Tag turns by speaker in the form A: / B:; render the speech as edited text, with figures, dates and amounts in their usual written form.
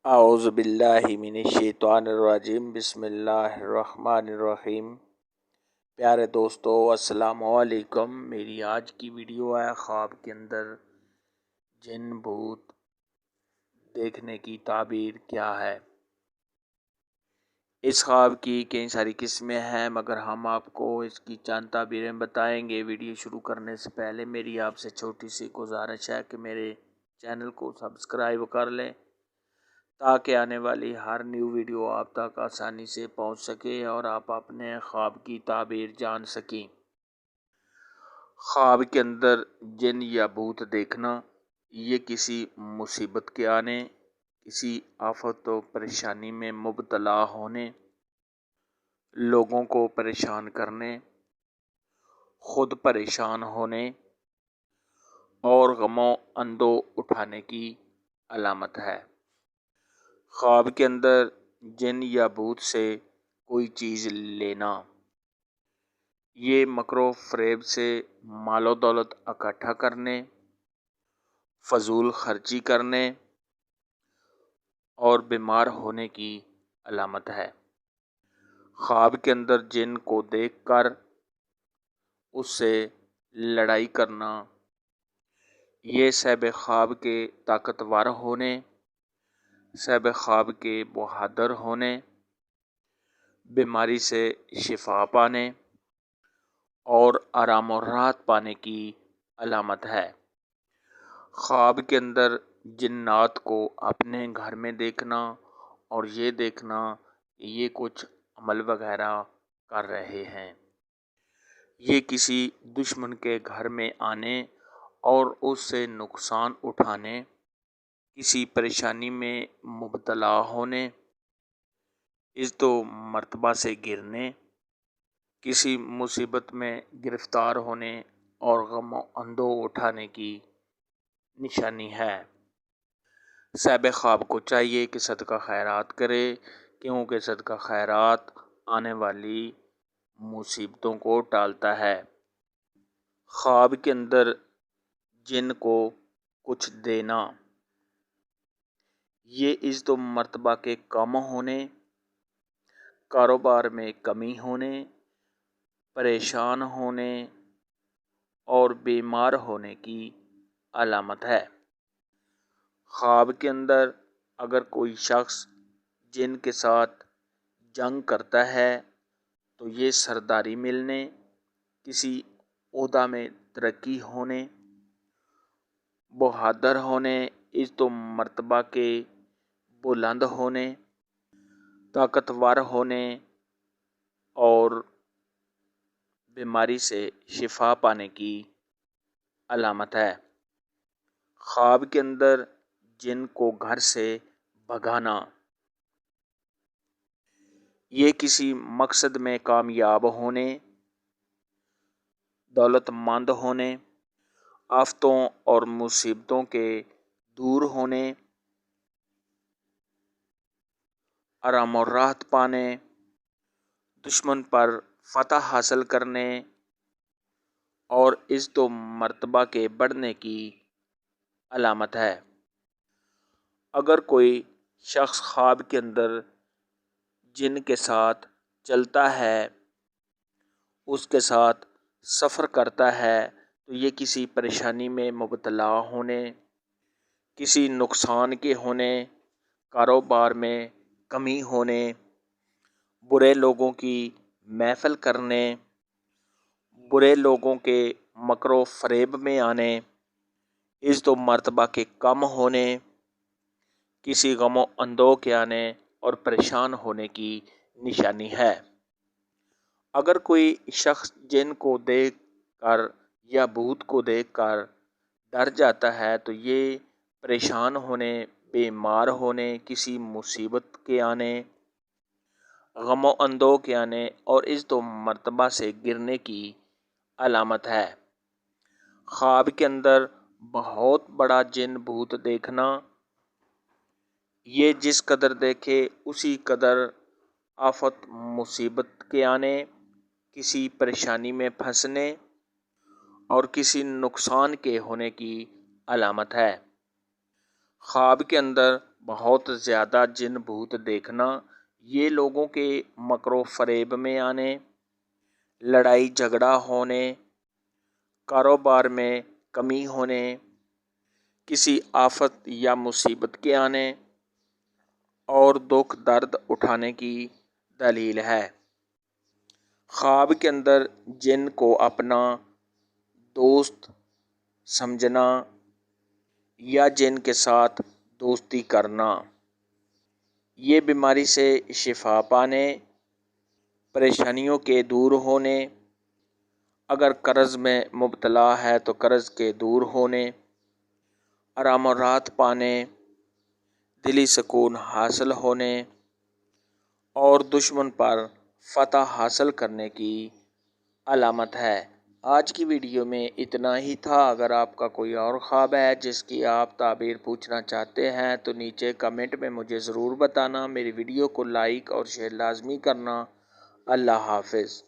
A: اعوذ باللہ من الشیطان الرجیم بسم اللہ الرحمن الرحیم۔ پیارے دوستو السلام علیکم۔ میری آج کی ویڈیو ہے خواب کے اندر جن بھوت دیکھنے کی تعبیر کیا ہے۔ اس خواب کی کئی ساری قسمیں ہیں مگر ہم آپ کو اس کی چند تعبیریں بتائیں گے۔ ویڈیو شروع کرنے سے پہلے میری آپ سے چھوٹی سی گزارش ہے کہ میرے چینل کو سبسکرائب کر لیں تاکہ آنے والی ہر نیو ویڈیو آپ تک آسانی سے پہنچ سکے اور آپ اپنے خواب کی تعبیر جان سکیں۔ خواب کے اندر جن یا بھوت دیکھنا یہ کسی مصیبت کے آنے، کسی آفت و پریشانی میں مبتلا ہونے، لوگوں کو پریشان کرنے، خود پریشان ہونے اور غم و اندو اٹھانے کی علامت ہے۔ خواب کے اندر جن یا بھوت سے کوئی چیز لینا، یہ مکر و فریب سے مال و دولت اکٹھا کرنے، فضول خرچی کرنے اور بیمار ہونے کی علامت ہے۔ خواب کے اندر جن کو دیکھ کر اس سے لڑائی کرنا، یہ صاحب خواب کے طاقتور ہونے، صاحب خواب کے بہادر ہونے، بیماری سے شفا پانے اور آرام و راحت پانے کی علامت ہے۔ خواب کے اندر جنات کو اپنے گھر میں دیکھنا اور یہ دیکھنا کہ یہ کچھ عمل وغیرہ کر رہے ہیں، یہ کسی دشمن کے گھر میں آنے اور اس سے نقصان اٹھانے، کسی پریشانی میں مبتلا ہونے، عزت و مرتبہ سے گرنے، کسی مصیبت میں گرفتار ہونے اور غم و اندو اٹھانے کی نشانی ہے۔ صاحب خواب کو چاہیے کہ صدقہ خیرات کرے کیونکہ صدقہ خیرات آنے والی مصیبتوں کو ٹالتا ہے۔ خواب کے اندر جن کو کچھ دینا، یہ عزت و مرتبہ کے کم ہونے، کاروبار میں کمی ہونے، پریشان ہونے اور بیمار ہونے کی علامت ہے۔ خواب کے اندر اگر کوئی شخص جن کے ساتھ جنگ کرتا ہے تو یہ سرداری ملنے، کسی عہدہ میں ترقی ہونے، بہادر ہونے، عزت و مرتبہ کے بلند ہونے، طاقتور ہونے اور بیماری سے شفا پانے کی علامت ہے۔ خواب کے اندر جن کو گھر سے بھگانا، یہ کسی مقصد میں کامیاب ہونے، دولت مند ہونے، آفتوں اور مصیبتوں کے دور ہونے، آرام و راحت پانے، دشمن پر فتح حاصل کرنے اور عزت و مرتبہ کے بڑھنے کی علامت ہے۔ اگر کوئی شخص خواب کے اندر جن کے ساتھ چلتا ہے، اس کے ساتھ سفر کرتا ہے تو یہ کسی پریشانی میں مبتلا ہونے، کسی نقصان کے ہونے، کاروبار میں کمی ہونے، برے لوگوں کی محفل کرنے، برے لوگوں کے مکر و فریب میں آنے، عزت و مرتبہ کے کم ہونے، کسی غم و اندوہ کے آنے اور پریشان ہونے کی نشانی ہے۔ اگر کوئی شخص جن کو دیکھ کر یا بھوت کو دیکھ کر ڈر جاتا ہے تو یہ پریشان ہونے، بیمار ہونے، کسی مصیبت کے آنے، غم و اندوہ کے آنے اور عزت و مرتبہ سے گرنے کی علامت ہے۔ خواب کے اندر بہت بڑا جن بھوت دیکھنا، یہ جس قدر دیکھے اسی قدر آفت مصیبت کے آنے، کسی پریشانی میں پھنسنے اور کسی نقصان کے ہونے کی علامت ہے۔ خواب کے اندر بہت زیادہ جن بھوت دیکھنا، یہ لوگوں کے مکر و فریب میں آنے، لڑائی جھگڑا ہونے، کاروبار میں کمی ہونے، کسی آفت یا مصیبت کے آنے اور دکھ درد اٹھانے کی دلیل ہے۔ خواب کے اندر جن کو اپنا دوست سمجھنا یا جن کے ساتھ دوستی کرنا، یہ بیماری سے شفا پانے، پریشانیوں کے دور ہونے، اگر قرض میں مبتلا ہے تو قرض کے دور ہونے، آرام و راحت پانے، دلی سکون حاصل ہونے اور دشمن پر فتح حاصل کرنے کی علامت ہے۔ آج کی ویڈیو میں اتنا ہی تھا۔ اگر آپ کا کوئی اور خواب ہے جس کی آپ تعبیر پوچھنا چاہتے ہیں تو نیچے کمنٹ میں مجھے ضرور بتانا۔ میری ویڈیو کو لائک اور شیئر لازمی کرنا۔ اللہ حافظ۔